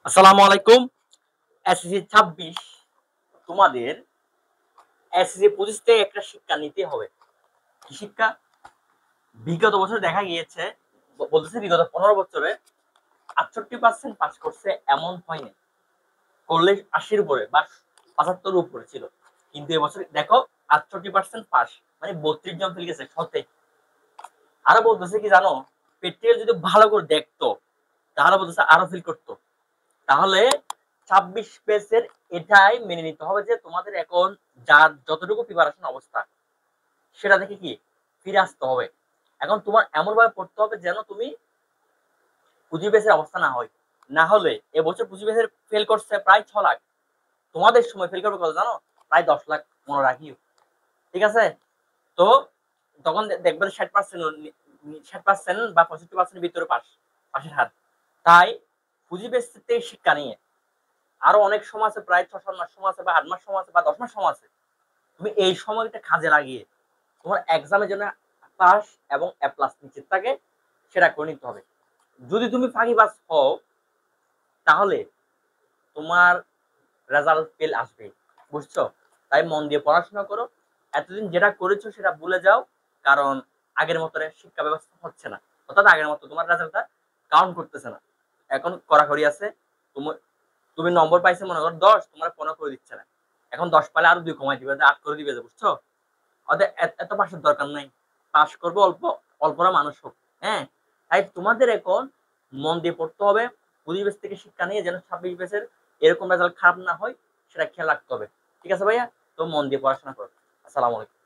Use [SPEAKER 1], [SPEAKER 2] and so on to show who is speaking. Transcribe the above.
[SPEAKER 1] আসসালামু আলাইকুম। এসএসসি ২৬ তোমাদের এসএসসি ২৫ থেকে একটা শিক্ষা নিতে হবে। কি শিক্ষা? বিগত বছরে দেখা গিয়েছে বলতেছে বিগত ১৫ বছরে ৬৮% পাস করছে এমন হয়নি। করলে ৮০ উপরে বা ৭৫ উপরে ছিল। কিন্তু এবছর দেখো ৬৮% পাস মানে ৩২ জন ফেল গেছে শতে। আরো বলতেছে কি জানো? প্র্যাকটিক্যাল যদি ভালো করে দেখতো তাহলে বলতেছে আরো ফেল করতো। তাহলে ২৬ পেজের এটাই মেনে নিতে হবে যে তোমাদের এখন যার যতটুকু প্রিপারেশন অবস্থা সেটা দেখে কি ফিরে আসতে হবে। এখন তোমার এমন ভাবে পড়তে হবে যেন তুমি ২৫ পেজের অবস্থা না হয়। না হলে এবছর ২৫ পেজের ফেল করছে প্রায় ৬ লাখ। তোমাদের সময় ফেল করবে কত জানো? প্রায় ১০ লাখ মনে রাখিও। ঠিক আছে? তো তখন দেখবে ৬০% ৬০% বা ৬৫% এর ভিতরে পাসের হার। তাই ২৫ পেজ থেকে শিক্ষা নিয়ে আরো অনেক সময় আছে, প্রায় ৬-৭ মাস সময় আছে বা ৮ মাস সময় আছে বা ১০ মাস সময় আছে। তুমি এই সময়টা কাজে লাগিয়ে তোমার এক্সামের জন্য পাস এবং এ প্লাস নিশ্চিত থাকে সেটা করে নিতে হবে। যদি তুমি ফাঁকিবাজ হও তাহলে তোমার রেজাল্ট ফেল আসবে। বুঝছো? তাই মন দিয়ে পড়াশোনা করো। এতদিন যেটা করেছো সেটা ভুলে যাও। কারণ আগের মতো শিক্ষা ব্যবস্থা হচ্ছে না। অর্থাৎ আগের মতো তোমার রেজাল্টটা কাউন্ট করতেছে না। এখন কড়াকড়ি আছে। তুমি তুমি নম্বর পাইছে মনে করো ১০, তোমার ১৫ করে দিচ্ছে না। এখন ১০ পাইলে আরো ২ কমাই দিবে, ৮ করে দিবে, বুঝছো? ওদের এত পাসের দরকার নাই। পাস করবো অল্প, অল্পরা মানুষ হোক। হ্যাঁ? তাই তোমাদের এখন মন দিয়ে পড়তে হবে। পরিবেশ থেকে শিক্ষা নিয়ে যেন ২৬ ব্যাচের এরকম রেজাল্ট খারাপ না হয় সেটা খেয়াল রাখতে হবে। ঠিক আছে ভাইয়া? তো মন দিয়ে পড়াশোনা করো। আসসালামু আলাইকুম।